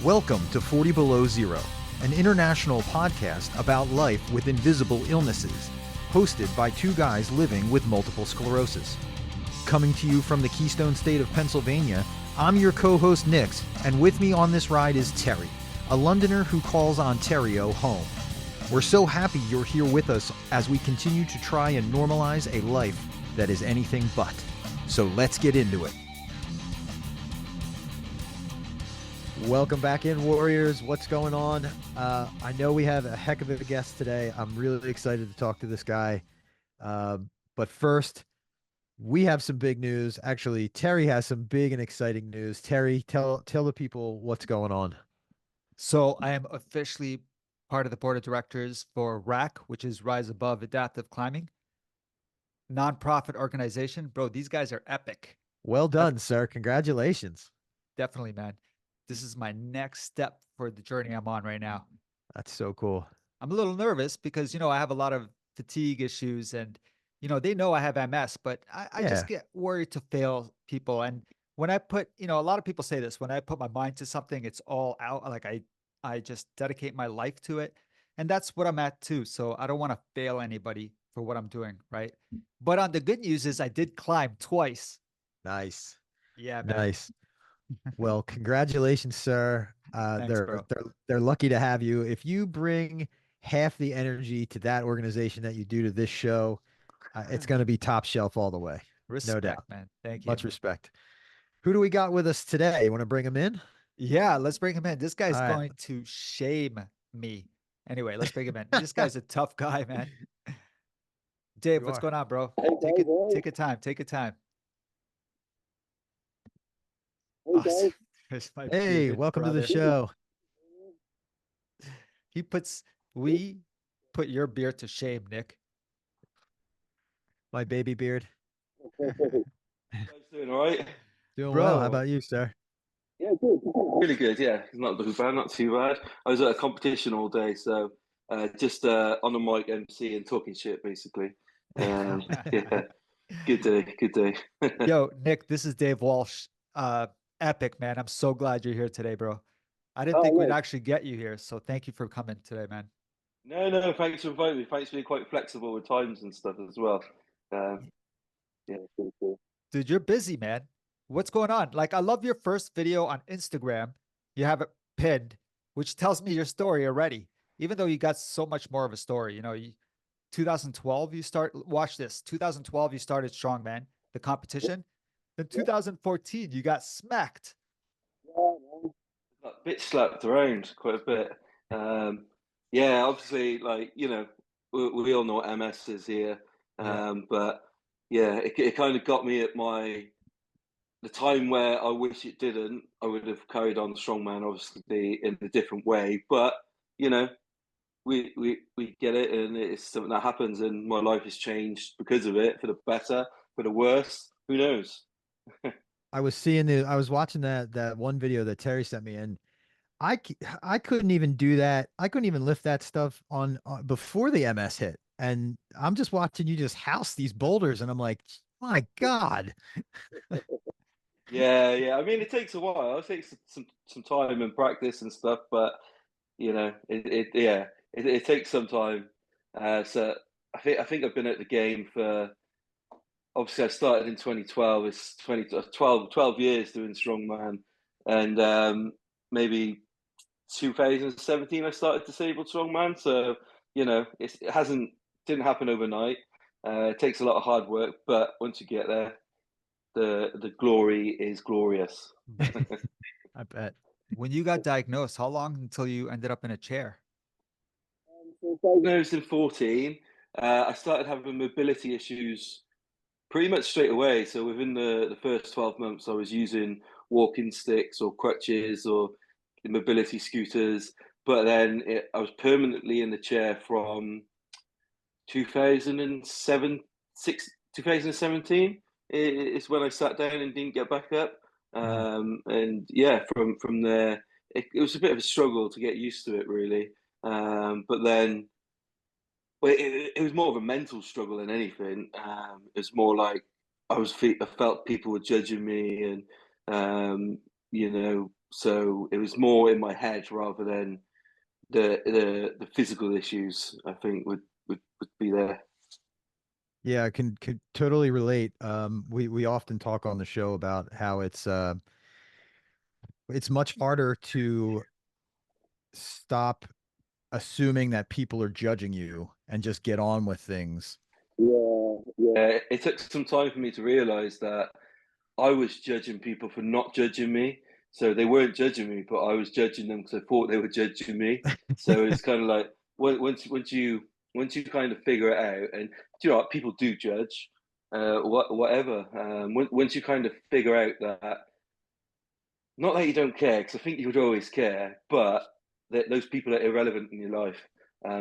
Welcome to 40 Below Zero, an international podcast about life with invisible illnesses, hosted by two guys living with multiple sclerosis. Coming to you from the Keystone State of Pennsylvania, I'm your co-host Nix, and with me on this ride is Terry, a Londoner who calls Ontario home. We're so happy you're here with us as we continue to try and normalize a life that is anything but. So let's get into it. Welcome back in, Warriors. What's going on? I know we have a heck of a guest today. I'm really excited to talk to this guy. But first, we have some big news. Actually, Terry has some big and exciting news. Terry, tell the people what's going on. So I am officially part of the board of directors for RAC, which is Rise Above Adaptive Climbing, nonprofit organization. Bro, these guys are epic. Well done, sir. Congratulations. Definitely, man. This is my next step for the journey I'm on right now. That's so cool. I'm a little nervous because, I have a lot of fatigue issues and, they know I have MS, but I Yeah. just get worried to fail people. And when I put, a lot of people say this, when I put my mind to something, it's all out. Like I just dedicate my life to it. And that's what I'm at too. So I don't want to fail anybody for what I'm doing. Right. But on the good news is I did climb twice. Nice. Yeah, man. Nice. Well, congratulations, sir. Thanks, bro. They're lucky to have you. If you bring half the energy to that organization that you do to this show, it's going to be top shelf all the way. Respect, No doubt. man. Thank you. Much respect. Who do we got with us today? You want to bring him in? Yeah, let's bring him in. This guy's All right. going to shame me. Anyway, let's bring him in. This guy's a tough guy, man. Dave, You what's are. going on, bro? Hey, Take it, Dave. take your time. Take your time. Hey, Awesome. Dave. There's my Hey, bearded welcome to the brother. show. We put your beard to shame, Nick. My baby beard. You guys doing all right? Doing Bro. well. How about you, sir? Yeah, good. Really good, yeah. Not too bad, not too bad. I was at a competition all day, so just on the mic MC and talking shit, basically. Yeah, good day, good day. Yo, Nick, this is Dave Walsh. Epic, man. I'm so glad you're here today, bro. I didn't think we'd nice. actually get you here, so thank you for coming today, man. No, thanks for inviting me. Thanks for being quite flexible with times and stuff as well. Yeah, pretty cool. Dude, you're busy, man. What's going on? Like, I love your first video on Instagram. You have it pinned, which tells me your story already, even though you got so much more of a story. 2012, watch this. 2012, you started Strongman, the competition. Then 2014, you got smacked. Yeah, man. A bit slapped around quite a bit. Yeah, obviously, like, we all know what MS is here. Yeah. But yeah, it kind of got me at the time where I wish it didn't. I would have carried on strongman, obviously, in a different way. But we get it, and it's something that happens, and my life has changed because of it, for the better, for the worse. Who knows? I was watching that one video that Terry sent me, and I couldn't even do that. I couldn't even lift that stuff on before the MS hit. And I'm just watching you just house these boulders, and I'm like, my God. Yeah. I mean, it takes a while. It takes some time and practice and stuff, but it takes some time. So I think I've been at the game for. Obviously, I started in 2012. It's 12 years doing strongman, and maybe 2017 I started disabled strongman. So it didn't happen overnight. It takes a lot of hard work, but once you get there, the glory is glorious. I bet. When you got diagnosed, how long until you ended up in a chair? So, Diagnosed in 14. I started having mobility issues pretty much straight away. So within the first 12 months, I was using walking sticks or crutches or mobility scooters. But then I was permanently in the chair from 2017 is when I sat down and didn't get back up. And yeah, from there, it was a bit of a struggle to get used to it, really. But then, well, it was more of a mental struggle than anything. It's more like I felt people were judging me, and so it was more in my head rather than the physical issues. I think would be there. Yeah, I can totally relate. We often talk on the show about how it's much harder to stop assuming that people are judging you and just get on with things. Yeah. It took some time for me to realize that I was judging people for not judging me. So they weren't judging me, but I was judging them because I thought they were judging me. So it's kind of like once you kind of figure it out, and you know what, people do judge, whatever. Once you kind of figure out that, not that you don't care, because I think you would always care, but that those people are irrelevant in your life.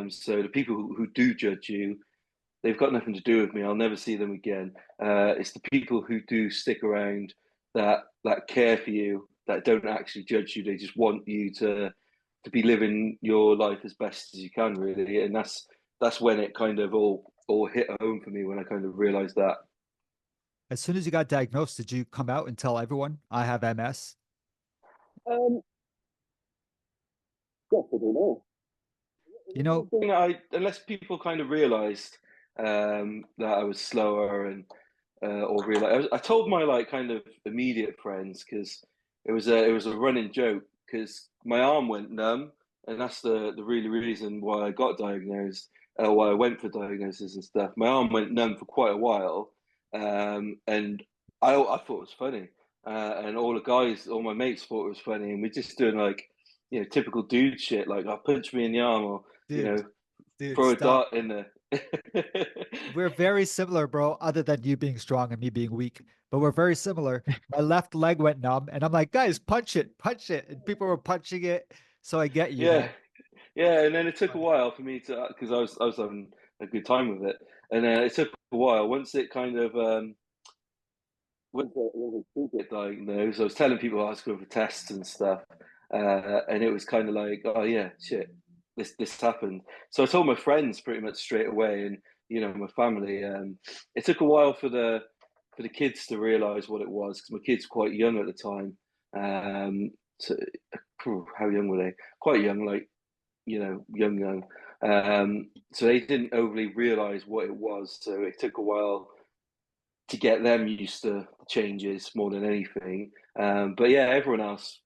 So the people who do judge you, they've got nothing to do with me. I'll never see them again. It's the people who do stick around that care for you, that don't actually judge you. They just want you to be living your life as best as you can, really. And that's when it kind of all hit home for me, when I kind of realized that. As soon as you got diagnosed, did you come out and tell everyone I have MS? Um, yes, I don't know. You know, You know, unless people kind of realized that I was slower and or realize, I told my like kind of immediate friends, because it was a running joke, because my arm went numb, and that's the really reason why I got diagnosed, why I went for diagnosis and stuff. My arm went numb for quite a while, and I thought it was funny, and all my mates thought it was funny, and we're just doing like, you know, typical dude shit, like, "I'll punch me in the arm," or, you dude, know, dude, throw a stop. dart in there. We're very similar, bro, other than you being strong and me being weak. But we're very similar. My left leg went numb, and I'm like, guys, punch it, punch it. And people were punching it. So I get you, Yeah, man. yeah, and then it took a Funny. while for me to, because I was having a good time with it, and then it took a while once it kind of once I did get diagnosed. I was telling people I was going for tests and stuff, and it was kind of like, oh yeah, shit, this happened. So I told my friends pretty much straight away, and you know, my family. It took a while for the kids to realize what it was, because my kids were quite young at the time. So, how young were they? Quite young, like, you know, young. So they didn't overly realize what it was. So it took a while to get them used to the changes more than anything. But yeah, everyone else,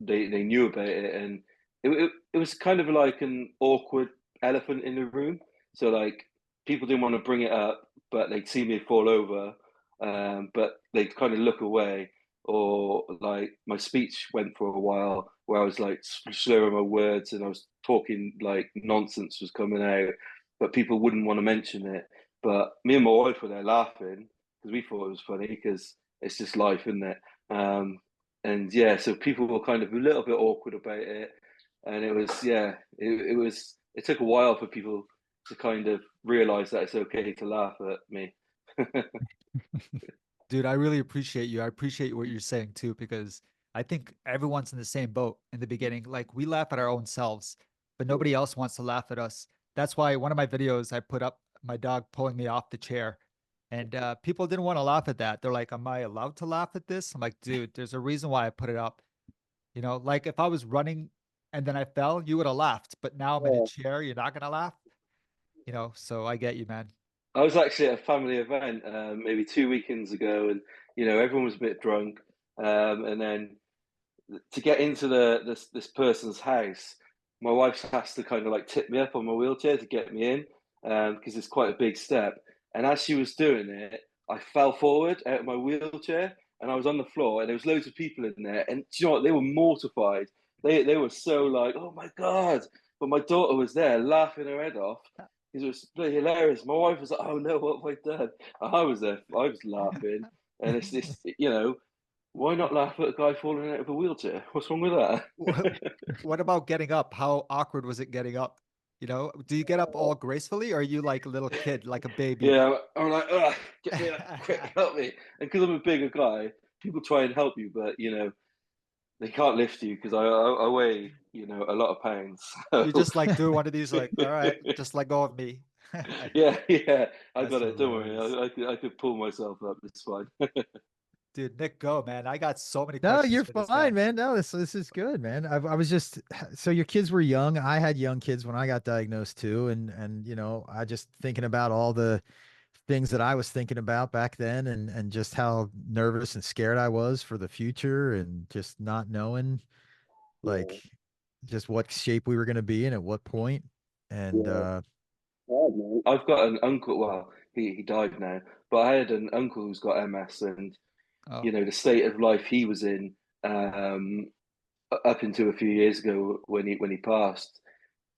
they knew about it, and it was kind of like an awkward elephant in the room. So like, people didn't want to bring it up, but they'd see me fall over, but they'd kind of look away, or like my speech went for a while where I was like slurring my words, and I was talking like nonsense was coming out, but people wouldn't want to mention it. But me and my wife were there laughing, because we thought it was funny, because it's just life, isn't it? And yeah, so people were kind of a little bit awkward about it, and it was, yeah, it took a while for people to kind of realize that it's okay to laugh at me. Dude, I really appreciate you. I appreciate what you're saying too, because I think everyone's in the same boat in the beginning. Like, we laugh at our own selves, but nobody else wants to laugh at us. That's why one of my videos, I put up my dog pulling me off the chair, and people didn't want to laugh at that. They're like, "Am I allowed to laugh at this?" I'm like, "Dude, there's a reason why I put it up." You know, like if I was running and then I fell, you would have laughed. But now I'm in a Yeah. chair, you're not gonna laugh. You know, so I get you, man. I was actually at a family event maybe 2 weekends ago, and you know, everyone was a bit drunk, and then to get into this person's house, my wife has to kind of like tip me up on my wheelchair to get me in, because it's quite a big step. And as she was doing it, I fell forward out of my wheelchair, and I was on the floor, and there was loads of people in there, and do you know what? They were mortified. They were so like, oh my god! But my daughter was there laughing her head off, because it was bloody hilarious. My wife was like, oh no, what have I done? I was there, I was laughing, and it's this, you know, why not laugh at a guy falling out of a wheelchair? What's wrong with What that? what about getting up? How awkward was it getting up? You know, do you get up all gracefully, or are you like a little kid, like a baby? Yeah, I'm like, ugh, get me up, quick, help me. And because I'm a bigger guy, people try and help you, but you know, they can't lift you, because I weigh, you know, a lot of pounds. You So just like do one of these, like, all right, just let go of me. yeah, yeah, I That's got it. Don't worry, hilarious. I could pull myself up. It's fine. Dude, Nick, go, man. I got so many No, questions you're for this guy. fine, man. No, this is good, man. I was just so your kids were young. I had young kids when I got diagnosed too, and you know, I just thinking about all the things that I was thinking about back then, and just how nervous and scared I was for the future, and just not knowing like Yeah. just what shape we were going to be in at what point. And Yeah. Hard, man. I've got an uncle. Well, he died now, but I had an uncle who's got MS, and Oh, you know the state of life he was in up until a few years ago when he passed.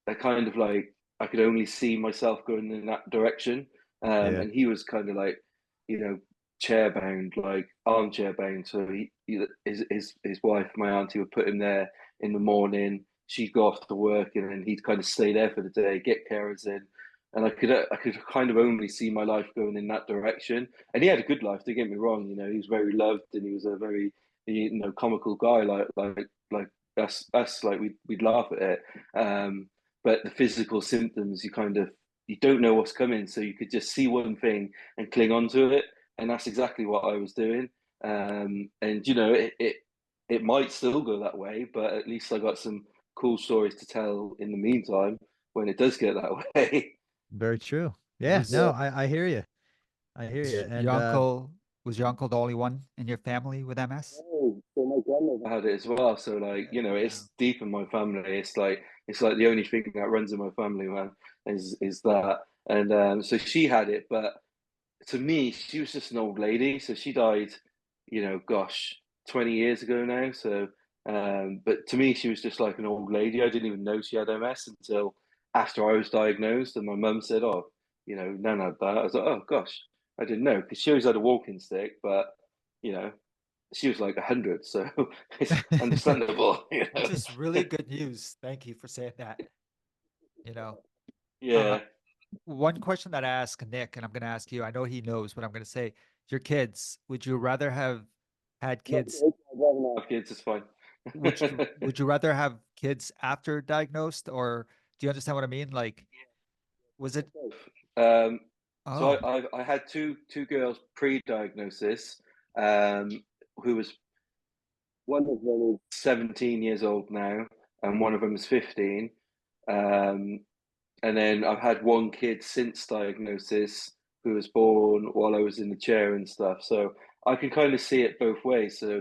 I kind of like I could only see myself going in that direction. yeah, And he was kind of like, you know, chair bound, like armchair bound. So his wife, my auntie, would put him there in the morning. She'd go off to work, and then he'd kind of stay there for the day, get carers in. And I could kind of only see my life going in that direction. And he had a good life. Don't get me wrong. You know, he was very loved, and he was a very, you know, comical guy. Like us like we'd laugh at it. But the physical symptoms, you don't know what's coming, so you could just see one thing and cling on to it, and that's exactly what I was doing. And you know, it might still go that way, but at least I got some cool stories to tell in the meantime when it does get that way. very true. Yeah, was no, I hear you. I hear you. And your uncle was your uncle the only one in your family with MS? Oh, so my grandmother. I had it as well, so like you know, Wow. it's deep in my family. It's like the only thing that runs in my family, man, is that. And so she had it, but to me, she was just an old lady. So she died, you know, gosh, 20 years ago now. So, but to me, she was just like an old lady. I didn't even know she had MS until after I was diagnosed. And my mum said, "Oh, you know, Nan had that." I was like, "Oh gosh, I didn't know," because she always had a walking stick, but you know, she was like 100, so it's understandable, you That's know. just really good news. Thank you for saying that. You know, uh, Yeah. one question that I asked Nick, and I'm going to ask you, I know he knows what I'm going to say. Your kids, would you rather have had Not kids? kids, I'd rather not. Have kids is fine. Would you rather have kids after diagnosed, or do you understand what I mean? Like, was it? Okay. Um, so Oh, I had two girls pre-diagnosis, um, who was One of them is 17 years old now, and one of them is 15. Um, and then I've had one kid since diagnosis who was born while I was in the chair and stuff. So I can kind of see it both ways. So,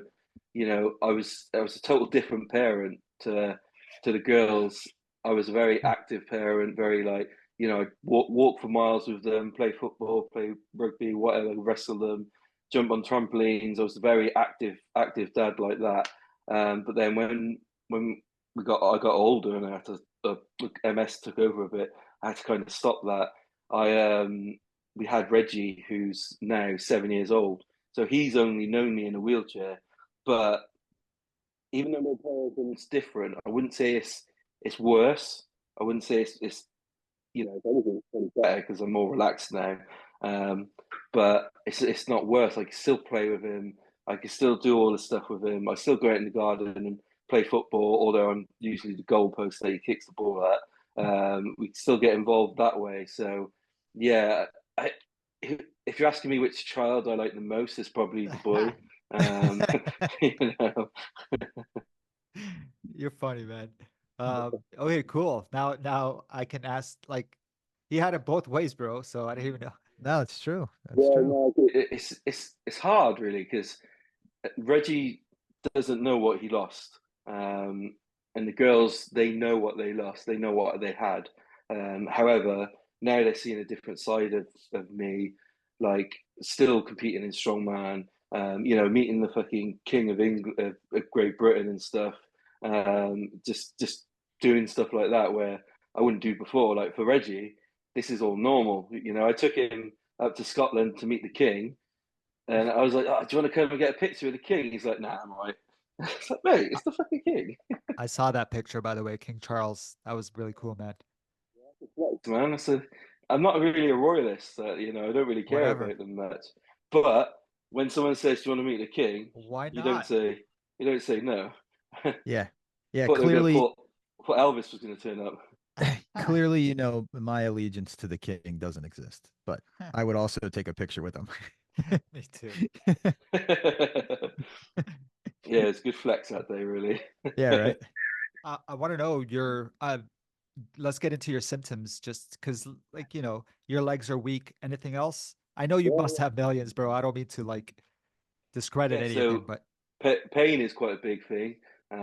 you know, I was a total different parent to the girls. I was a very active parent, very like, you know, I'd walk for miles with them, play football, play rugby, whatever, wrestle them, jump on trampolines. I was a very active dad like that. But then when I got older and I had to MS took over a bit. I had to kind of stop that. I We had Reggie, who's now 7 years old, so he's only known me in a wheelchair. But even though my parenting's different, I wouldn't say it's worse. I wouldn't say it's you know, if anything, it's probably better because I'm more relaxed now. Um, but it's not worse. I can still play with him. I can still do all the stuff with him. I still go out in the garden and play football, although I'm usually the goalpost that he kicks the ball at. We still get involved that way. So, yeah, I, if you're asking me which child I like the most, it's probably the boy. Um, you know, you're funny, man. Okay, cool. Now I can ask. Like, he had it both ways, bro. So I didn't even know. no, it's true. That's yeah, true. no, it's hard really because Reggie doesn't know what he lost, and the girls they know what they lost. They know what they had. However, now they're seeing a different side of me, like still competing in strongman. You know, meeting the fucking king of England, of Great Britain and stuff. Just doing stuff like that where I wouldn't do before. Like for Reggie, this is all normal. You know, I took him up to Scotland to meet the king, and I was like, oh, "Do you want to come and get a picture of the king?" He's like, "Nah, I'm all right." It's like, mate, it's the fucking king, I saw that picture, by the way, King Charles. That was really cool, man. it's not. man. I'm not really a royalist. You know, I don't really care Whatever. about them much. But when someone says, "Do you want to meet the king?" Why you don't not? say you don't say no. Yeah. Yeah, Thought they were gonna clearly thought Elvis was gonna turn up. clearly, you know, my allegiance to the king doesn't exist, but I would also take a picture with him. Me too. Yeah, it's a good flex that day, really. Yeah, right. I want to know your let's get into your symptoms just because like your legs are weak. Anything else? I know you Yeah, must have millions, bro. I don't mean to like discredit Yeah, any of so them, but pain is quite a big thing. I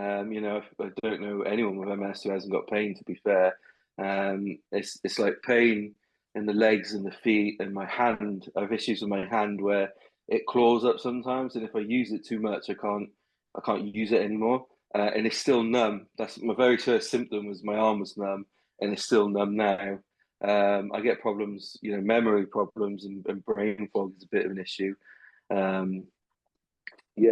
don't know anyone with MS who hasn't got pain. To be fair, it's like pain in the legs and the feet and my hand. I have issues with my hand where it claws up sometimes, and if I use it too much, I can't use it anymore. And it's still numb. That's my very first symptom was my arm was numb, and it's still numb now. I get problems, memory problems and brain fog is a bit of an issue. Um, yeah,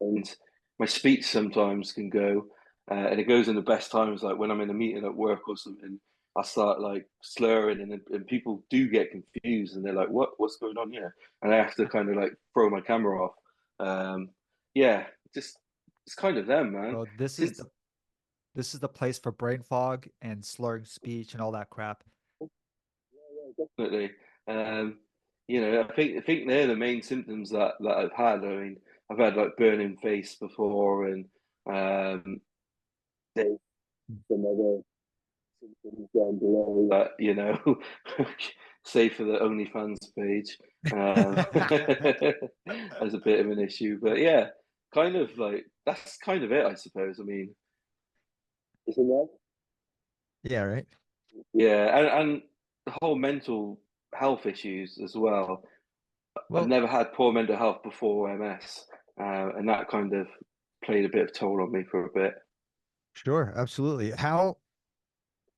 and my speech sometimes can go, and it goes in the best times, like when I'm in a meeting at work or something. I start like slurring, and people do get confused, and they're like, "What's going on here?" And I have to kind of like throw my camera off. Um, yeah, just it's kind of them, man. bro, Since this is the place for brain fog and slurring speech and all that crap. definitely, um, I think they're the main symptoms that I've had. I mean, I've had like burning face before, and um, there's some other symptoms down below. that say for the OnlyFans page, as a bit of an issue. But yeah, kind of like that's kind of it, I suppose. I mean, Isn't that? Yeah, right. yeah, and the whole mental health issues as well. I've Well, never had poor mental health before MS, and that kind of played a bit of toll on me for a bit. sure, absolutely.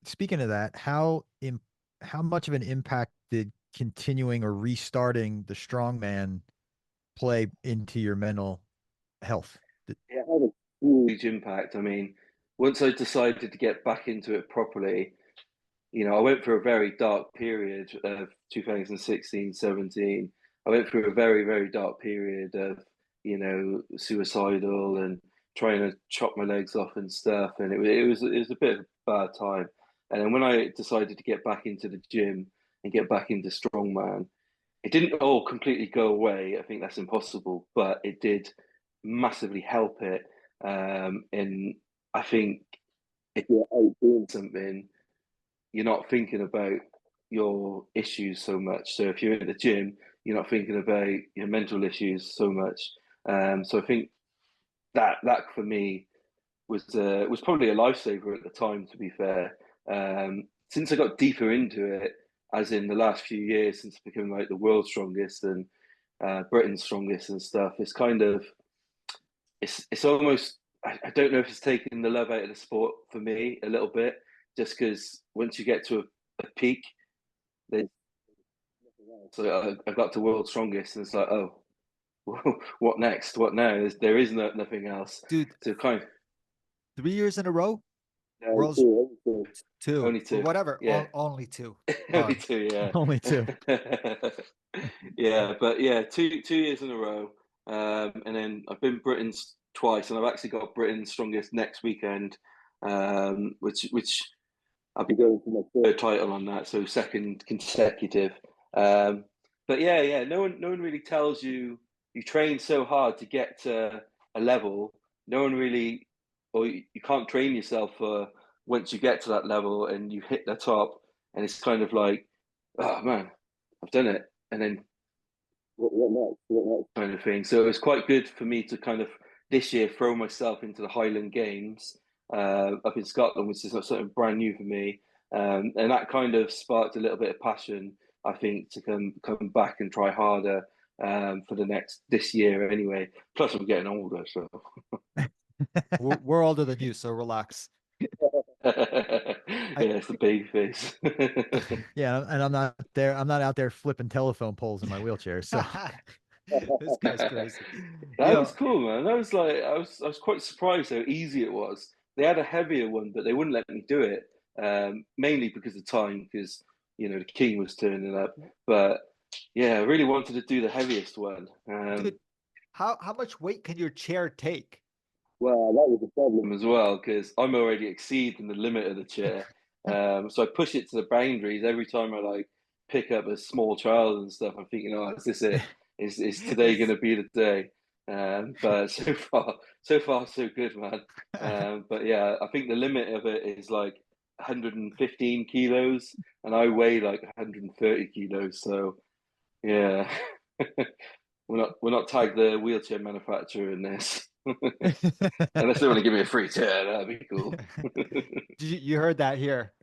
Speaking of that, how much of an impact did continuing or restarting the strongman play into your mental health? Yeah, I had a huge. Huge impact. I mean, once I decided to get back into it properly, I went through a very dark period of 2016, 17. I went through a very, very dark period of, suicidal and trying to chop my legs off and stuff. And it was a bit of a bad time. And then when I decided to get back into the gym and get back into strongman, it didn't all completely go away. I think that's impossible, but it did massively help it. And I think if Yeah, 18. something you're not thinking about your issues so much. So if you're in the gym, you're not thinking about your mental issues so much. So I think that for me was probably a lifesaver at the time. To be fair, since I got deeper into it, as in the last few years, since becoming like the world's strongest and Britain's strongest and stuff, it's kind of it's almost I don't know if it's taking the love out of the sport for me a little bit, just because once you get to a peak, there's so I got to world's strongest, and it's like, oh, what next? What now? There is nothing else. Dude, So kind of 3 years in a row? Yeah, World's too. two. only Well, two, whatever. yeah, Only two. only two, yeah, Only two. yeah. But yeah, 2 years in a row, and then I've been Britain's twice, and I've actually got Britain's strongest next weekend, which I'll be going for my third title on that, so second consecutive. Um, but yeah, no one really tells you you train so hard to get to a level. No one really, or you can't train yourself for once you get to that level and you hit the top, and it's kind of like, oh man, I've done it, and then What next? What next? kind of thing. So it was quite good for me to kind of this year throw myself into the Highland Games up in Scotland, which is not something brand new for me, and that kind of sparked a little bit of passion, I think, to come back and try harder for this year anyway. Plus, I'm getting older, so We're older than you, so relax. yeah, I it's the baby face. Yeah, and I'm not there. I'm not out there flipping telephone poles in my wheelchair. So this guy's crazy. That was Yo, cool, man. That was like I was quite surprised how easy it was. They had a heavier one, but they wouldn't let me do it, mainly because of time, because the king was turning up. But yeah, I really wanted to do the heaviest one. dude, how much weight can your chair take? Well, that was the problem. As well, because I'm already exceeding the limit of the chair. So I push it to the boundaries every time I like pick up a small child and stuff. I'm thinking, oh, is this it? is today going to be the day? But so far, so good, man. But yeah, I think the limit of it is like 115 kilos, and I weigh like 130 kilos. So yeah, we're not tagged the wheelchair manufacturer in this, unless they want to give me a free chair. That'd be cool. You heard that here.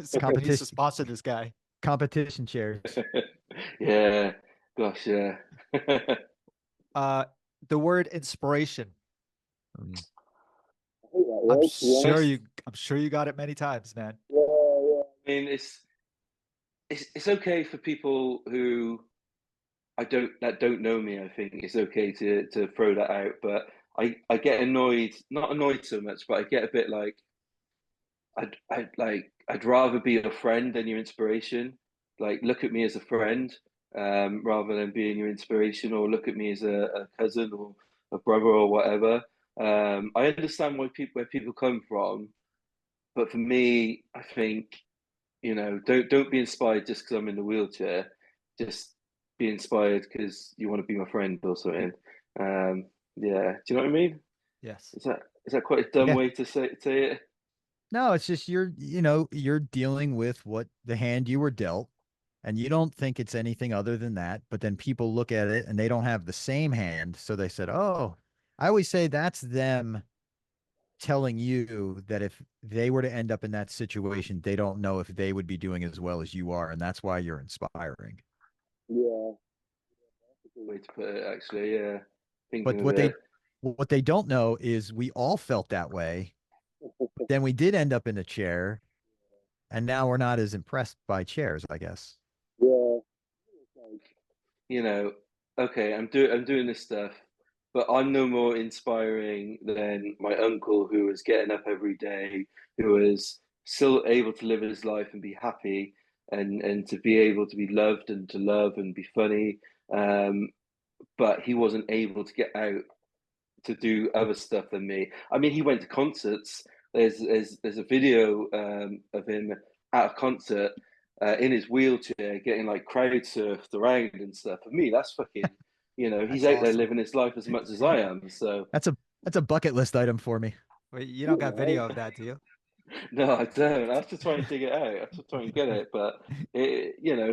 Somebody needs to Competition, sponsor this guy. competition chairs. Yeah, gosh, yeah. Uh, the word inspiration. Mm. I hate that I'm word, to be sure honest. you got it many times, man. Yeah, yeah. I mean, it's okay for people who don't know me. I think it's okay to throw that out, but I get annoyed, not annoyed so much, but I get a bit like I'd rather be a friend than your inspiration. Like, look at me as a friend, rather than being your inspiration, or look at me as a cousin or a brother or whatever. I understand where people come from, but for me, I think, don't be inspired just because I'm in the wheelchair. Just be inspired because you want to be my friend or something. Um, yeah, do you know what I mean? Yes. Is that quite a dumb Yeah. way to say it? No, it's just you're dealing with what the hand you were dealt, and you don't think it's anything other than that. But then people look at it and they don't have the same hand, so they said, "Oh," I always say that's them telling you that if they were to end up in that situation, they don't know if they would be doing as well as you are, and that's why you're inspiring. Yeah. Way to put it, actually. Yeah, But thinking of it. what they don't know is we all felt that way. Then we did end up in a chair, and now we're not as impressed by chairs, I guess. Yeah. you know, okay, I'm doing this stuff, but I'm no more inspiring than my uncle who was getting up every day, who was still able to live his life and be happy, and to be able to be loved and to love and be funny. Um, but he wasn't able to get out to do other stuff than me. I mean, he went to concerts. There's a video of him at a concert in his wheelchair, getting like crowd surfed around and stuff. For me, that's fucking. He's That's out there awesome. living his life as much as I am. So That's a bucket list item for me. Wait, you don't got Yeah, video of that, do you? no, I don't. I have to try and dig it out. I have to try and get it. But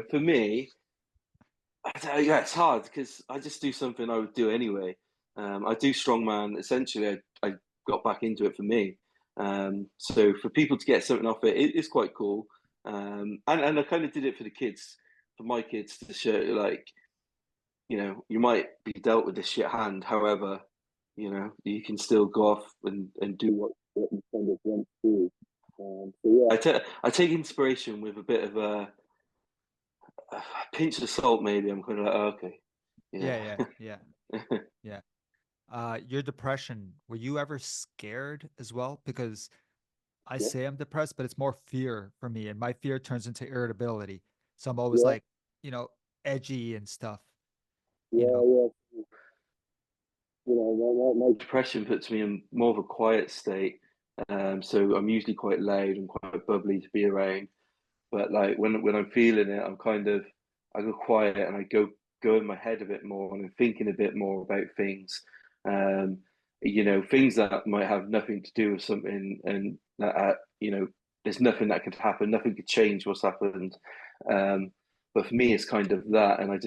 for me, yeah, it's hard because I just do something I would do anyway. I do strongman. Essentially, I got back into it for me. So for people to get something off it's quite cool. And I kind of did it for the kids, for my kids to show, like, you might be dealt with this shit hand. However, you can still go off and do what you kind of want to do. So I take inspiration with a bit of a pinch of salt, maybe. I'm kind of like, oh, okay, Yeah, yeah. yeah, yeah. Your depression, were you ever scared as well? Because I yeah, say I'm depressed, but it's more fear for me, and my fear turns into irritability. So I'm always yeah, like, you know, edgy and stuff, you yeah, know. yeah. My Depression puts me in more of a quiet state. So I'm usually quite loud and quite bubbly to be around. But like when I'm feeling it, I go quiet and I go in my head a bit more and I'm thinking a bit more about things. Um, things that might have nothing to do with something, and that there's nothing that could happen, nothing could change what's happened. But for me, it's kind of that, and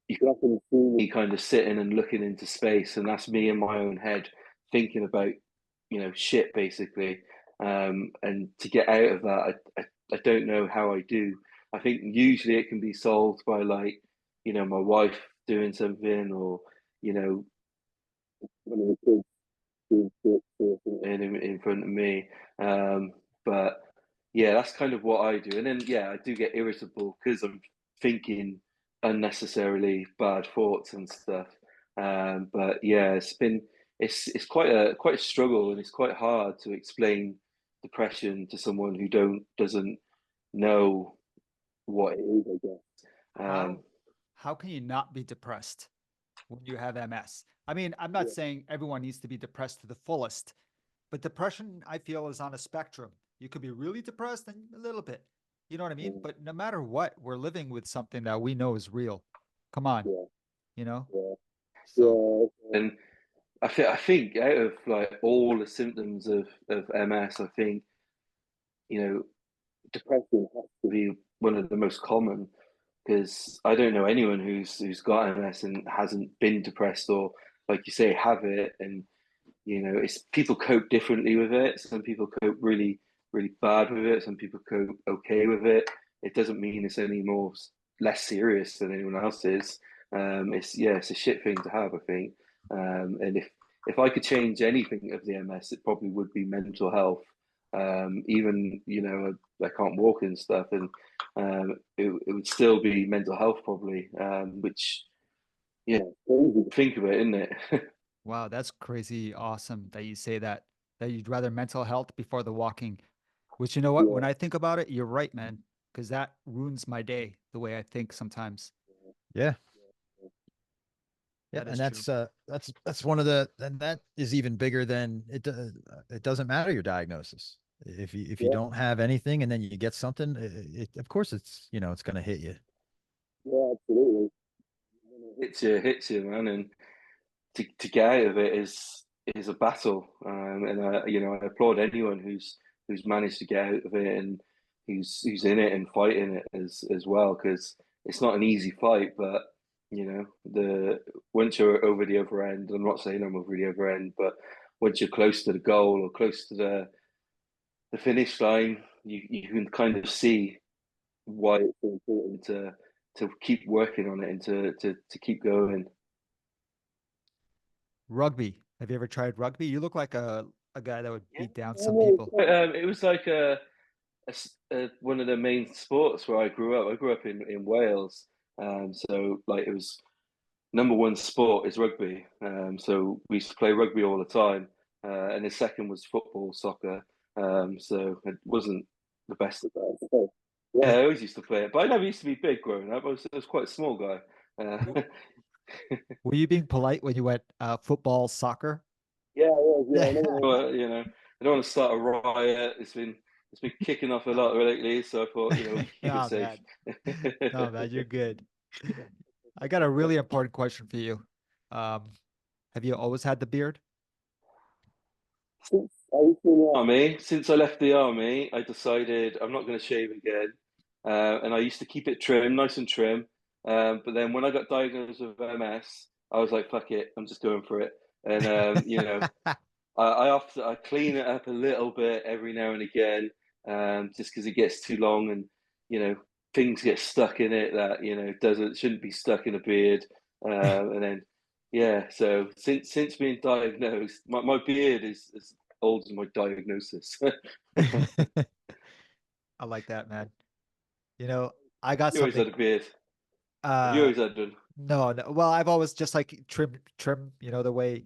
you can often see me kind of sitting and looking into space, and that's me in my own head thinking about shit basically. And to get out of that, I don't know how I do. I think usually it can be solved by, like, my wife doing something, or one of the kids doing shit, sort of thing. in front of me. But yeah, that's kind of what I do. And then yeah, I do get irritable because I'm thinking unnecessarily bad thoughts and stuff. But yeah, it's quite a struggle, and it's quite hard to explain depression to someone who doesn't know what it is, I guess. How how can you not be depressed when you have MS? I mean, I'm not Yeah, saying everyone needs to be depressed to the fullest, but depression, I feel, is on a spectrum. You could be really depressed and a little bit. You know what I mean? yeah, But no matter what, we're living with something that we know is real. Come on. yeah. you know? Yeah. So, Yeah. And I think out of like all the symptoms of MS, I think, you know, depression has to be one of the most common, because I don't know anyone who's got MS and hasn't been depressed, or like you say, have it. And it's people cope differently with it. Some people cope really, really bad with it. Some people cope okay with it. It doesn't mean it's any more less serious than anyone else's. It's a shit thing to have, I think. And if I could change anything of the MS, it probably would be mental health. Even I can't walk and stuff, and it would still be mental health probably. Which yeah, think of it, isn't it? wow, that's crazy awesome that you say that you'd rather mental health before the walking. Which, you know what? When Yeah. I think about it, you're right, man, because that ruins my day the way I think sometimes. Yeah. Yeah, That and is true. that's one of the, and that is even bigger than it. It doesn't matter your diagnosis. If you Yeah. don't have anything and then you get something, of course it's going to hit you. Yeah. Absolutely. Hits you, man, and to get out of it is a battle. And I applaud anyone who's managed to get out of it, and who's in it and fighting it as well, because it's not an easy fight. But the once you're over the other end, I'm not saying I'm over the other end, but once you're close to the goal or close to the finish line, you can kind of see why it's so important to keep working on it, and to keep going. Rugby. Have you ever tried rugby? You look like a guy that would Yeah, beat down some people. it was like one of the main sports where I grew up. I grew up in Wales, so like it was number one sport is rugby. So we used to play rugby all the time, and the second was football, soccer. So it wasn't the best of that. So, yeah, Is I always used to play it, but I never used to be big growing up. I was quite a small guy. were you being polite when you went football, soccer? Yeah. It was. Yeah. I Yeah. know. Well, I don't want to start a riot. It's been kicking off a lot lately, so I thought, we keep it Oh safe. man. No, man, you're good. I got a really important question for you. Um, have you always had the beard? Since I used to, Army, since I left the army, I decided I'm not going to shave again, and I used to keep it trim, nice and trim. But then when I got diagnosed with MS, I was like, "Fuck it, I'm just going for it." And I clean it up a little bit every now and again, just because it gets too long, and you know things get stuck in it that doesn't shouldn't be stuck in a beard. And then yeah, so since being diagnosed, my beard is as old as my diagnosis. I like that, man. You know, I got You always something. had a beard. Have you Uh, always had one? no, no. Well, I've always just like trim. You know the way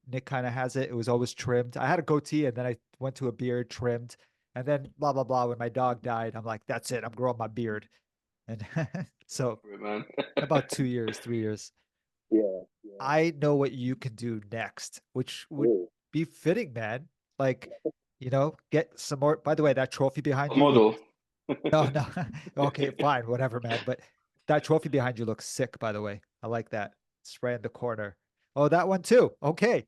Nick kind of has it. It was always trimmed. I had a goatee, and then I went to a beard, trimmed, and then blah blah blah. When my dog died, I'm like, that's it. I'm growing my beard, and so For it, man. about 2 years, 3 years. yeah. Yeah. I know what you can do next, which would Really. be fitting, man. Like, get some more. By the way, that trophy behind A you look. model. No, no. Okay, fine, whatever, man. But that trophy behind you looks sick, by the way. I like that. It's right in the corner. Oh, that one too. Okay.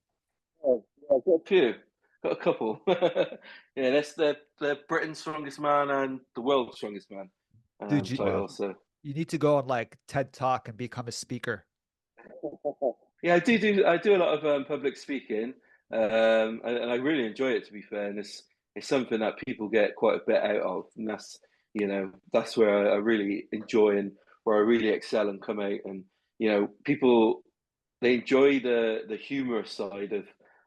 Oh, yeah. Good. Few. Got a couple. Yeah, that's the Britain's strongest man and the world's strongest man Dude, Wow. title. So you need to go on like TED Talk and become a speaker. yeah, I do a lot of public speaking, and I really enjoy it. To be fair, and it's something that people get quite a bit out of, and that's where I really enjoy, and where I really excel and come out. And people, they enjoy the humorous side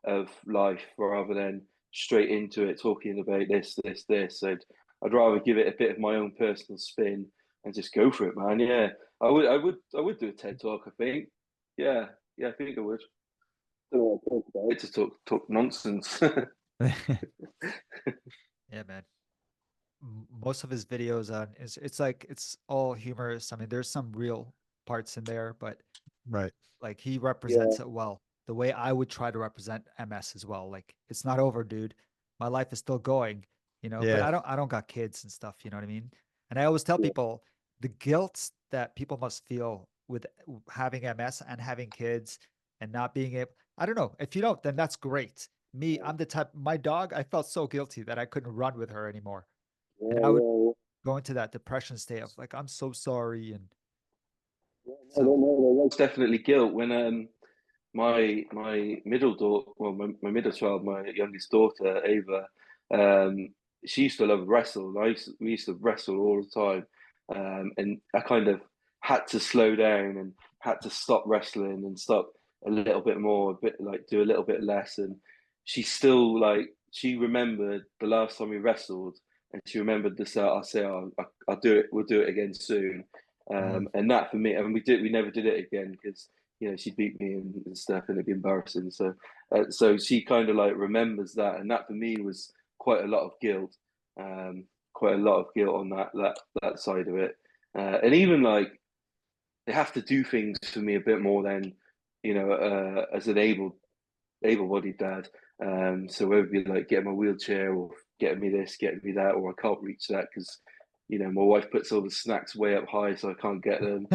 of life rather than straight into it talking about this. I'd rather give it a bit of my own personal spin and just go for it, man. Yeah, I would do a TED talk. I think. Yeah, yeah, I think I would. Don't know what to talk about. It's to talk nonsense. Yeah, man. Most of his videos on is it's like it's all humorous. I mean, there's some real parts in there, but Right. like he Yeah. represents it well. The way I would try to represent MS as well. Like it's not over, dude. My life is still going, but Yeah. I don't got kids and stuff, you know what I mean? And I always tell Yeah. people the guilt that people must feel with having MS and having kids and not being able, I don't know. If you don't, then that's great. Me, I'm the type, my dog, I felt so guilty that I couldn't run with her anymore. Yeah, And I would yeah, go into that depression state of like, I'm so sorry. And yeah. so, No, It's definitely guilt when my middle daughter, well, my middle child, my youngest daughter, Ava, she used to love wrestle. We used to wrestle all the time, and I kind of had to slow down and had to stop wrestling and stop a little bit more, a bit like do a little bit less. And she still like she remembered the last time we wrestled, and she remembered this. I'll say, oh, I'll do it. We'll do it again soon. And that for me, and we never did it again because she beat me and stuff, and it'd be embarrassing. So she kind of like remembers that, and that for me was quite a lot of guilt, quite a lot of guilt on that side of it, and even like they have to do things for me a bit more than as an able-bodied dad. So whether it be like getting my wheelchair or getting me this, getting me that, or I can't reach that because my wife puts all the snacks way up high, so I can't get them.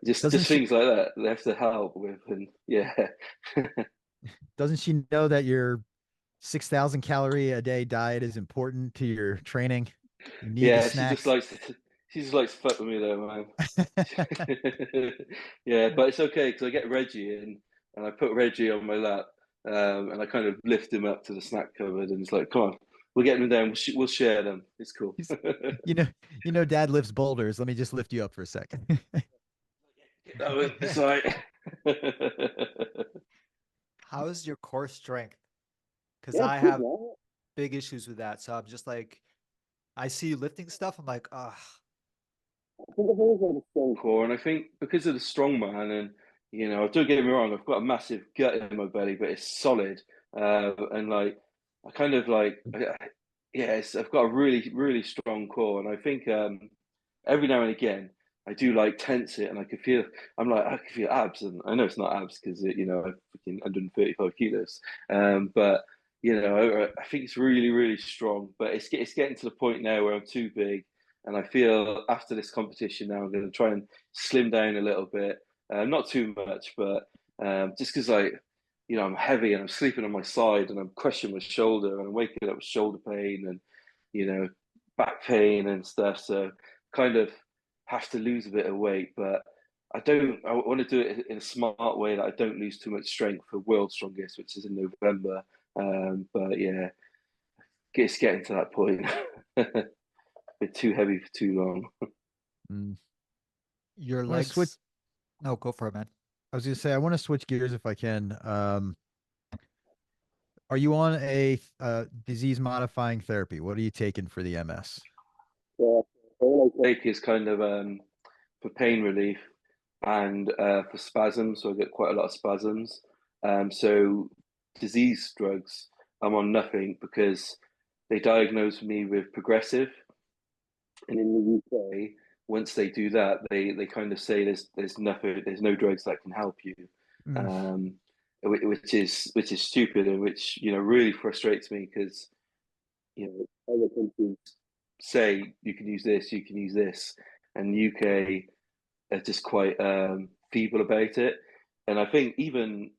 Just Doesn't just she things like that they have to help with, and yeah. doesn't she know that your 6,000 calorie a day diet is important to your training? You need the Yeah, she just snacks. likes to she just likes to fuck with me though, man. Yeah, but it's okay because I get Reggie in and I put Reggie on my lap, and I kind of lift him up to the snack cupboard, and it's like, come on, we're getting them down. We'll share them. It's cool. He's- you know, dad lifts boulders. Let me just lift you up for a second. Oh, it's all right. how is your core strength? Because yeah, I it's good, have man. big issues with that. So I'm just like, I see you lifting stuff. I'm like, ah, I think I've always had a strong Core, and I think because of the strongman, and don't get me wrong, I've got a massive gut in my belly, but it's solid, and like I kind of like, I've got a really really strong core, and I think every now and again I do like tense it, and I can feel abs, and I know it's not abs because I'm freaking 135 kilos, but I think it's really really strong, but it's getting to the point now where I'm too big. And I feel after this competition now, I'm going to try and slim down a little bit, not too much, but just because I'm heavy and I'm sleeping on my side and I'm crushing my shoulder and I'm waking up with shoulder pain and back pain and stuff. So kind of have to lose a bit of weight, but I don't. I want to do it in a smart way that I don't lose too much strength for World's Strongest, which is in November. But yeah, it's getting to that point. Bit too heavy for too long. Mm. your I want to switch. legs. No, go for it, man. I was going to say, I want to switch gears if I can. Are you on a disease modifying therapy? What are you taking for the MS? yeah. All I Take is kind of for pain relief and for spasms. So I get quite a lot of spasms. So disease drugs, I'm on nothing because they diagnosed me with progressive, and in the UK, once they do that, they kind of say there's nothing, there's no drugs that can help you, Mm. um, which is stupid, and which really frustrates me because other countries say you can use this, you can use this, and the UK are just quite feeble about it. And I think even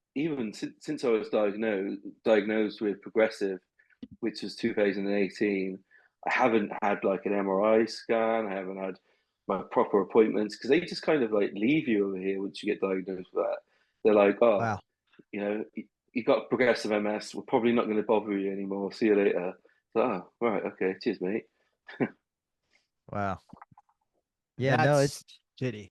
since I was diagnosed with progressive, which was 2018, I haven't had like an MRI scan. I haven't had my proper appointments because they just kind of like leave you over here once you get diagnosed with that. They're like, oh, Wow. you got progressive MS. We're probably not going to bother you anymore. See you later. So, oh, right, okay, cheers, mate. Wow. Yeah, no, That's shitty.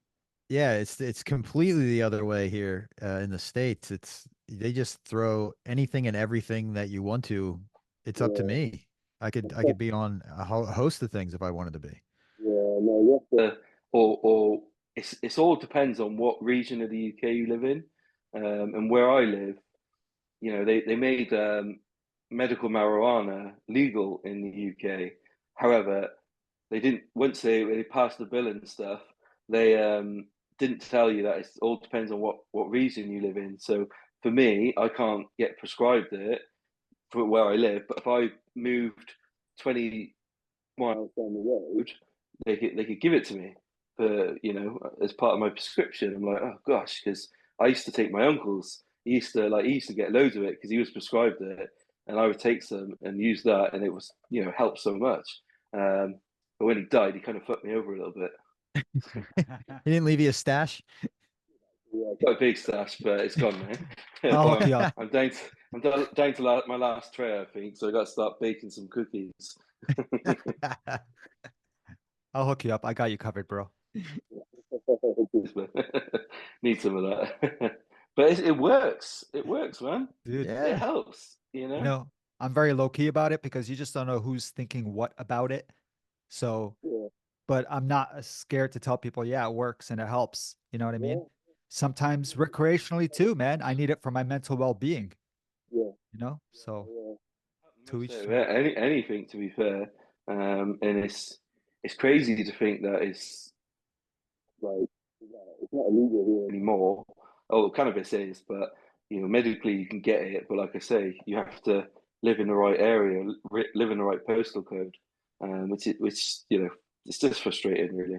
it's completely the other way here in the States. It's they just throw anything and everything that you want to. It's up to yeah, me. I could be on a host of things if I wanted to be. yeah, no, you have to, Or it's all depends on what region of the UK you live in, and where I live. They made medical marijuana legal in the UK. However, they didn't once they passed the bill and stuff. They didn't tell you that it all depends on what region you live in. So for me, I can't get prescribed it for where I live. But if I moved 20 miles down the road, they could give it to me. for as part of my prescription. I'm like, oh gosh, because I used to take my uncle's. He used to get loads of it because he was prescribed it, and I would take some and use that, and it was helped so much. But when he died, he kind of fucked me over a little bit. He didn't leave you a stash? Yeah, Got a big stash, but it's gone now. I'll Well, hook you up. I'm down to my last tray, I think. So I got to start baking some cookies. I'll hook you up. I got you covered, bro. Need some of that. But it works. It works, man. Dude, It Yeah. helps. I'm very low key about it because you just don't know who's thinking what about it. So, yeah, but I'm not scared to tell people, yeah, it works and it helps. You know what I mean? yeah, Sometimes recreationally too, man. I need it for my mental well-being, yeah, So yeah. to each So, their own. anything to be fair. And it's crazy to think that it's Like, it's not illegal here. anymore. Oh, cannabis is, but medically you can get it. But like I say, you have to live in the right area, live in the right postal code, which it's just frustrating, really.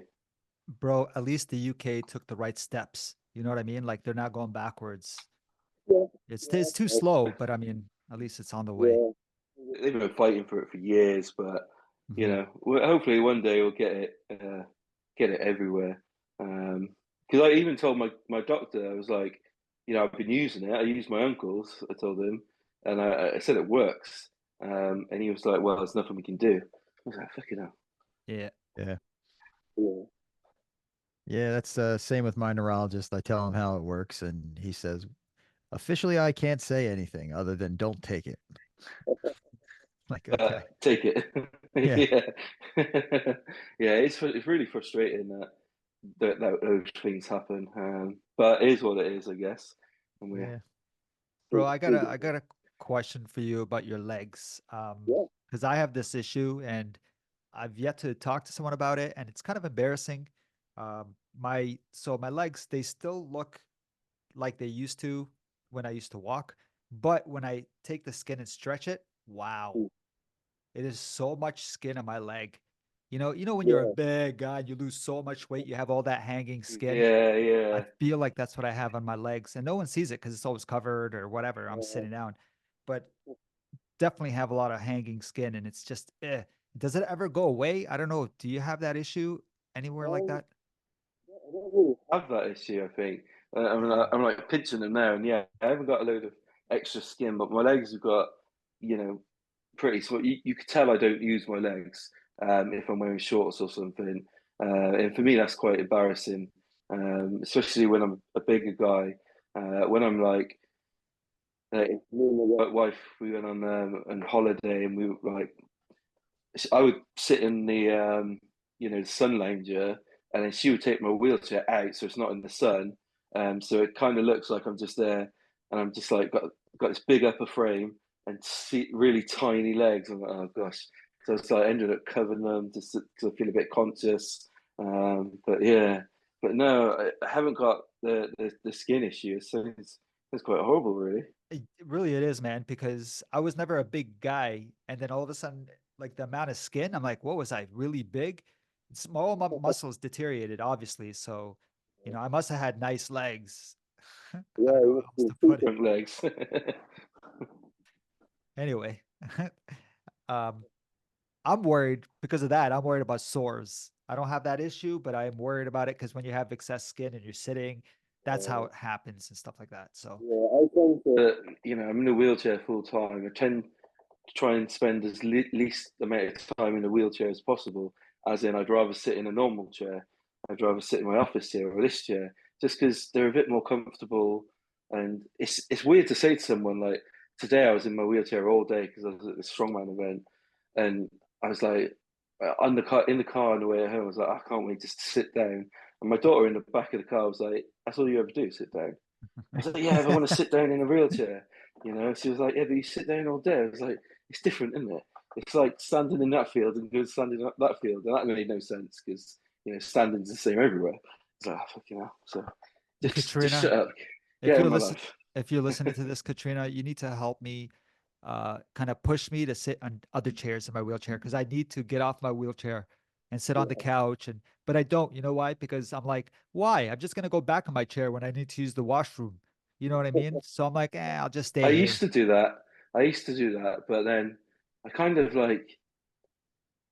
Bro, at least the UK took the right steps. You know what I mean? Like they're not going backwards. Yeah, It's too slow, but I mean, at least it's on the way. yeah, They've been fighting for it for years, but Mhm. hopefully one day we'll get it everywhere. Because I even told my doctor, I was like, I've been using it. I use my uncle's. I told him, and I said it works. And he was like, "Well, there's nothing we can do." I was like, "Fucking hell." Yeah. Yeah. yeah. Yeah, that's same with my neurologist. I tell him how it works, and he says, officially, I can't say anything other than don't take it. Like, okay. Take it. Yeah. Yeah, yeah. It's really frustrating that those things happen. But it is what it is, I guess. And we're Yeah. Bro, I got Pretty a good. I got a question for you about your legs. Yeah, Because I have this issue and I've yet to talk to someone about it, and it's kind of embarrassing. My legs, they still look like they used to when I used to walk, but when I take the skin and stretch it, wow, mm, it is so much skin on my leg. You know when you're a yeah, big guy and you lose so much weight, you have all that hanging skin. yeah, I yeah. feel like that's what I have on my legs, and no one sees it because it's always covered or whatever. I'm yeah. sitting down, but definitely have a lot of hanging skin, and it's just, does it ever go away? I don't know. Do you have that issue anywhere like Um, that? I don't really Have that issue, I think. Yeah. I'm like pinching them now, and yeah, I haven't got a load of extra skin, but my legs have got, you know, pretty. So you could tell I don't use my legs if I'm wearing shorts or something. And for me, that's quite embarrassing, especially when I'm a bigger guy. When I'm like, me and my my wife, we went on holiday, and we were like, I would sit in the the sun lounger, and then she would take my wheelchair out so it's not in the sun. So it kind of looks like I'm just there, and I'm just like got this big upper frame and really tiny legs. I'm like, oh gosh. So it's like I ended up covering them just because I feel a bit conscious. But yeah, but no, I haven't got the skin issue. So it's quite horrible, really. It is, man, because I was never a big guy, and then all of a sudden, like the amount of skin, I'm like, what was I really big? All my muscles deteriorated, obviously. So, I must have had nice legs. I yeah, don't know you how must else be to put it. super. Front legs. Anyway, um, I'm worried because of that. I'm worried about sores. I don't have that issue, but I'm worried about it because when you have excess skin and you're sitting, that's how it happens and stuff like that. So, Yeah, I tend to. But I'm in a wheelchair full time. I tend to try and spend as least amount of time in a wheelchair as possible. As in, I'd rather sit in a normal chair. I'd rather sit in my office chair or this chair, just because they're a bit more comfortable. And it's weird to say to someone like, today I was in my wheelchair all day because I was at the strongman event, and I was like, on the car in the car on the way home, I was like, I can't wait just to sit down. And my daughter in the back of the car was like, "That's all you ever do, sit down." I was like, "Yeah, if I want to sit down in a wheelchair." She was like, "Yeah, but you sit down all day." I was like, "It's different, isn't it? It's like standing in that field and going standing in that field." And that made no sense because, standing's the same everywhere. It's like, oh, fucking hell. So just shut Katrina, up. if Get out you're of my listen life. if you're listening to this, Katrina, you need to help me kind of push me to sit on other chairs in my wheelchair because I need to get off my wheelchair and sit on the couch. But I don't, you know why? Because I'm like, why? I'm just gonna go back on my chair when I need to use the washroom. You know what I mean? So I'm like, I'll just I stay used here. to do that. I used to do that, but then I kind of like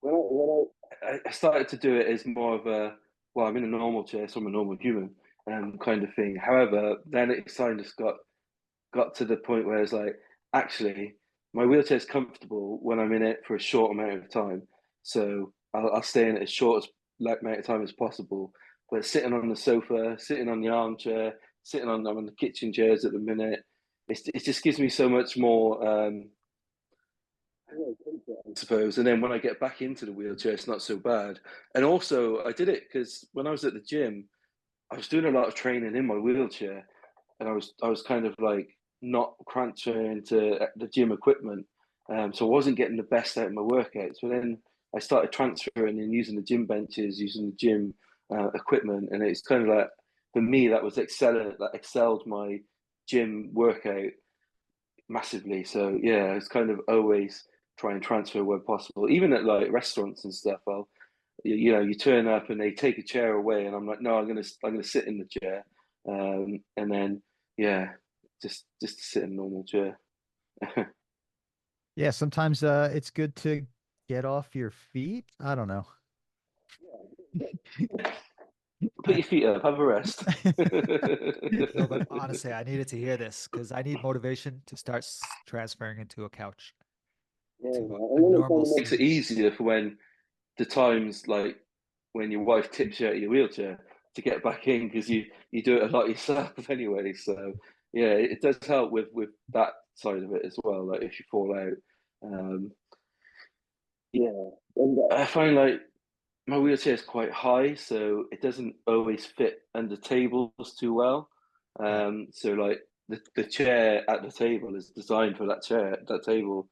I started to do it as more of a, well, I'm in a normal chair, so I'm a normal human, kind of thing. However, then it kind of got to the point where it's like, actually, my wheelchair is comfortable when I'm in it for a short amount of time. So I'll stay in it as short as like amount of time as possible. But sitting on the sofa, sitting on the armchair, I'm on the kitchen chairs at the minute, it just gives me so much more. I suppose. And then when I get back into the wheelchair, it's not so bad. And also, I did it because when I was at the gym, I was doing a lot of training in my wheelchair, and I was kind of like not transferring to the gym equipment, so I wasn't getting the best out of my workouts. But then I started transferring and using the gym benches, using the gym equipment, and it's kind of like, for me, that was excelled my gym workout massively. So yeah, it's kind of always try and transfer where possible. Even at like restaurants and stuff, you know, you turn up and they take a chair away, and I'm like, no, I'm gonna sit in the chair, and then yeah, just to sit in a normal chair. Yeah, sometimes it's good to get off your feet. I don't know. Put your feet up, have a rest. No, but honestly, I needed to hear this because I need motivation to start transferring into a couch, Yeah, to man. a And then it normal kind of Makes it seating. easier for when the times like when your wife tips you out of your wheelchair to get back in, because you do it a lot yourself anyway. So yeah, it does help with that side of it as well. Like if you fall out, um, yeah. And I find like my wheelchair is quite high, so it doesn't always fit under tables too well. Yeah. So like the chair at the table is designed for that table.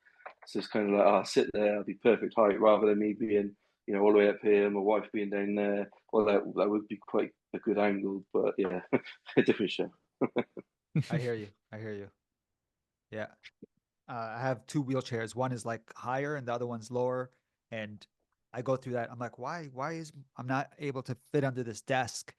So it's kind of like, oh, I'll sit there, I'll be perfect height, rather than me being, you know, all the way up here, my wife being down there. Well, that would be quite a good angle, but yeah, a different show. I hear you. I hear you. Yeah. I have two wheelchairs. One is like higher and the other one's lower. And I go through that. I'm like, why is I'm not able to fit under this desk?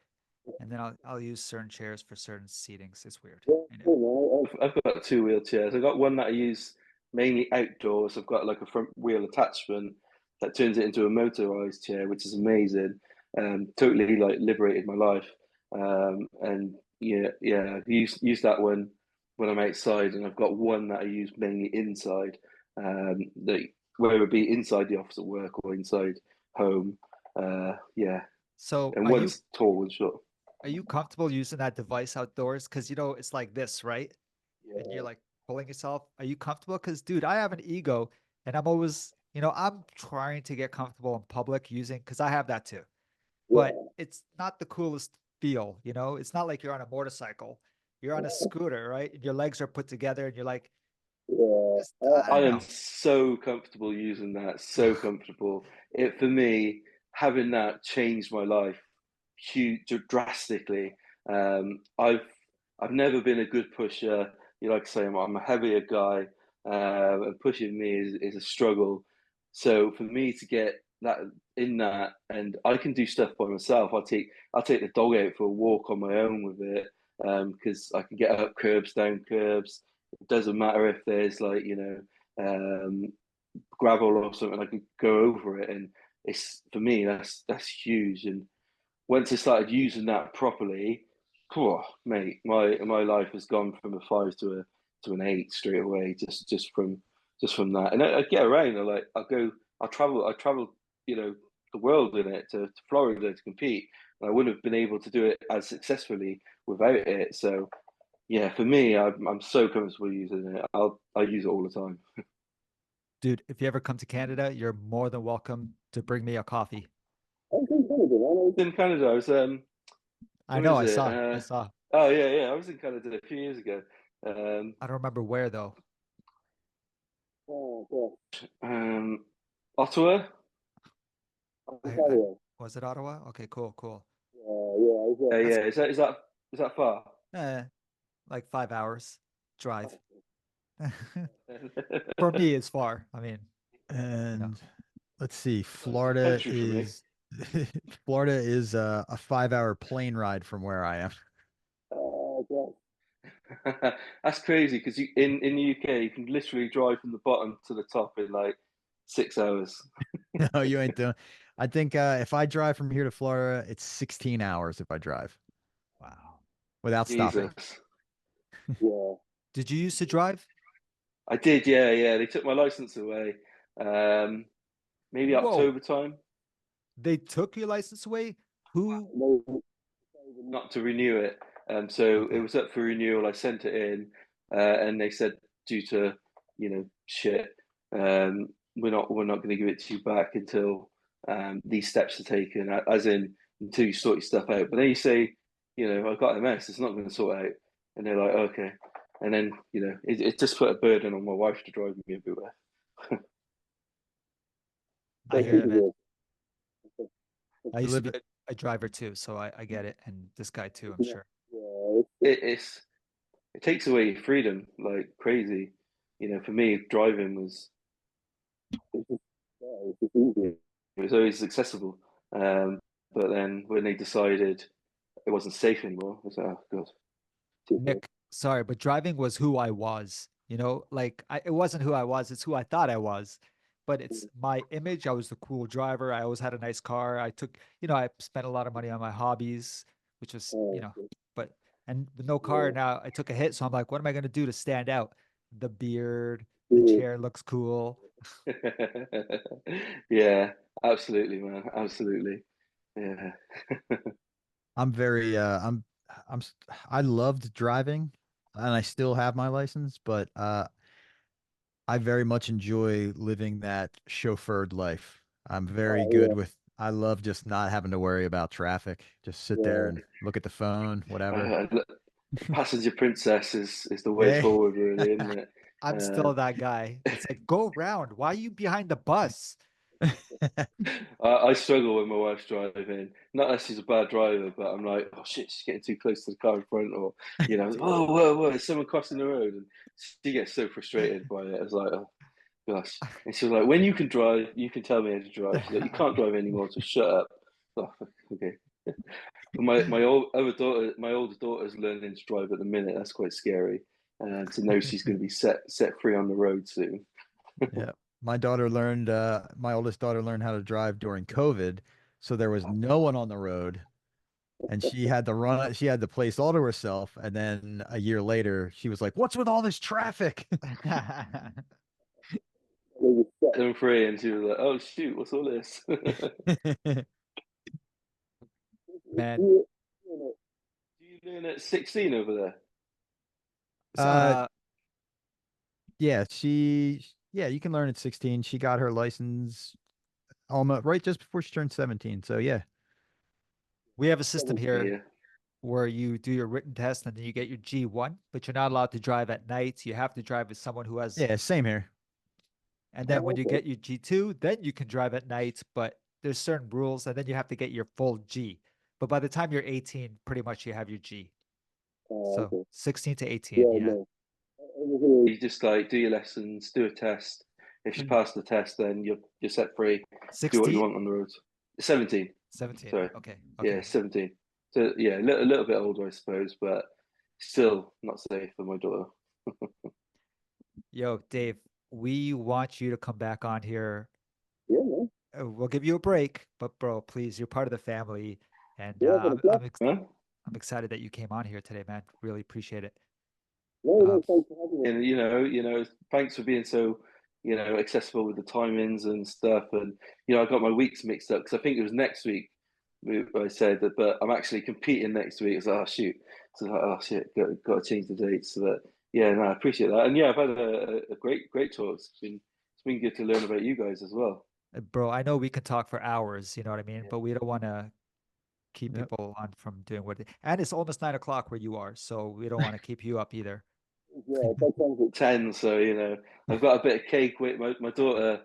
And then I'll use certain chairs for certain seatings. It's weird. yeah, I know. you know, I've got two wheelchairs. I've got one that I use mainly outdoors. I've got like a front wheel attachment that turns it into a motorized chair, which is amazing. Totally like liberated my life. And yeah, I've used that one when I'm outside, and I've got one that I use mainly inside. That whether it be inside the office at work or inside home. Yeah, So and one's tall and short. are you comfortable using that device outdoors? Because you know it's like this, right? And you're yeah, like pulling yourself. Are you comfortable? Because dude, I have an ego, and I'm always, I'm trying to get comfortable in public using because I have that too. But yeah, it's not the coolest feel, It's not like you're on a motorcycle. You're on a scooter, right? And your legs are put together, and you're like, yeah. just I I don't am know. so comfortable using that. So comfortable. It for me, having that changed my life huge drastically. I've never been a good pusher. You like to say I'm a heavier guy, and pushing me is a struggle. So for me to get that in that, and I can do stuff by myself. I'll take the dog out for a walk on my own with it, because I can get up curbs, down curbs. It doesn't matter if there's like, gravel or something. I can go over it, and it's for me that's huge. And once I started using that properly, oh, mate, my life has gone from a 5 to an 8 straight away, just from that. And I get around. I travel, the world in it to Florida to compete. And I wouldn't have been able to do it as successfully without it. So yeah, for me, I'm so comfortable using it. I use it all the time. Dude, if you ever come to Canada, you're more than welcome to bring me a coffee. I'm from Canada, man. In Canada, I was I when know, was I it? saw, I saw. Oh yeah, I was in Canada a few years ago. Um, I don't remember where though. Oh, yeah. um, Ottawa. I'm from I Canada. was it Ottawa? Okay, cool, cool. Yeah, That's Yeah. Is that far? eh, like 5 hours drive. For me, it's far. I mean, you know, And let's see, Close to the Florida country for me. is Florida is a 5 hour plane ride from where I am. Great. That's crazy because in the UK you can literally drive from the bottom to the top in like 6 hours. No, you ain't doing. I think if I drive from here to Florida, it's 16 hours if I drive Wow. without stopping. Jesus. Yeah. Did you used to drive? I did, yeah, yeah. They took my license away. Um, maybe Whoa, October time, they took your license away? Who? No, not to renew it. So it Okay. was up for renewal. I sent it in, and they said due to shit, we're not going to give it to you back until these steps are taken. As in until you sort your stuff out. But then you say, I got MS. It's not going to sort out, and they're like, okay. And then it just put a burden on my wife to drive me everywhere. I that's hear super that, man. good. I You used to live be it. a driver too, so I get it. And this guy too, I'm Yeah, sure. yeah, It takes away your freedom like crazy. For me, driving it's just easy. it was always accessible. But then when they decided it wasn't safe anymore, I was like, oh god. Super. Nick, sorry, but driving was who I was. Like it wasn't who I was, it's who I thought I was. But it's my image. I was the cool driver. I always had a nice car. I spent a lot of money on my hobbies, which was, Uh, but and with no car yeah, now, I took a hit. So I'm like, what am I going to do to stand out? The beard, the yeah, chair looks cool. Yeah, absolutely, man. Absolutely. Yeah. I'm very I'm s- I loved driving and I still have my license, but I very much enjoy living that chauffeured life. I'm very good yeah, with I love just not having to worry about traffic. Just sit there yeah. and look at the phone, whatever. Look, passenger princess is the way Yeah. forward, really, isn't it? I'm still that guy. It's like, go around. Why are you behind the bus? I struggle when my wife's driving. Not that she's a bad driver, but I'm like, oh shit, she's getting too close to the car in front, or whoa, whoa, whoa, there's someone crossing the road, and she gets so frustrated by it. I was like, oh gosh, and she was like, when you can drive, you can tell me how to drive. She's like, you can't drive anymore, so shut up. Oh, okay. But my older daughter's learning to drive at the minute. That's quite scary, and to know she's going to be set free on the road soon. Yeah. My oldest daughter learned how to drive during COVID, so there was no one on the road and she had the place all to herself. And then a year later, she was like, "What's with all this traffic?" Maybe set. Set them free, and she was like, oh shoot, what's all this? Man. You Do you learn at 16 over there? Uh, yeah, yeah, you can learn at 16. She got her license almost right just before she turned 17. So yeah. We have a system here Yeah. where you do your written test and then you get your G1, but you're not allowed to drive at night. You have to drive with someone who has, Yeah, same here. and then Oh, when you okay. get your G2, then you can drive at night, but there's certain rules and then you have to get your full G. But by the time you're 18, pretty much you have your G. So Okay. 16 to 18, Yeah, yeah. no. Over here, You just like do your lessons, do a test. If you pass the test, then you're set free. Do what you 16? want on the roads. 17. 17. Sorry. Okay. Yeah, Okay. 17. So yeah, a little bit older, I suppose, but still not safe for my daughter. Yo, Dave, we want you to come back on here. yeah, man. We'll give you a break, but bro, please, you're part of the family, and Yeah, but it's not. Huh? I'm excited that you came on here today, man. Really appreciate it. No, Um, no, thanks for having me. And thanks for being so, accessible with the timings and stuff. And I got my weeks mixed up because I think it was next week. I said that, but I'm actually competing next week. It's like, oh shoot, so like, oh shit, got to change the dates. So that, yeah, no, I appreciate that. And yeah, I've had a great talk. It's been good to learn about you guys as well. bro, I know we can talk for hours, you know what I mean? But we don't want to keep Yep. people on from doing and it's almost 9 o'clock where you are, so we don't want to keep you up either. Yeah, thanks for 10, so I've got a bit of cake with my daughter.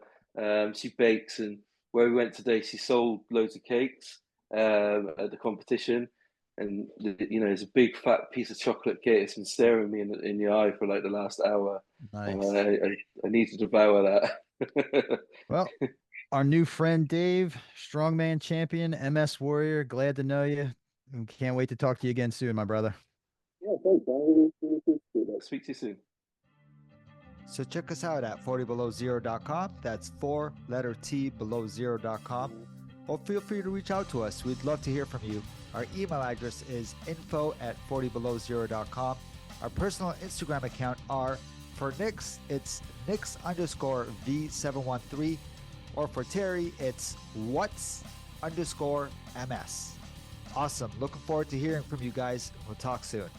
She bakes, and where we went today, she sold loads of cakes at the competition, and there's a big fat piece of chocolate cake. It's been staring me in the eye for like the last hour, and Nice. I need to devour that. Well, our new friend Dave, strongman champion, MS Warrior. Glad to know you. Can't wait to talk to you again soon, my brother. Yeah, thanks, man. Really appreciate it. Speak to you soon. So check us out at 40belowzero.com. That's 4 below zero.com. Or feel free to reach out to us. We'd love to hear from you. Our email address is info@40belowzero.com. Our personal Instagram account are, for Nix, it's Nix_V713. Or for Terry, it's What's_MS. Awesome. Looking forward to hearing from you guys. We'll talk soon.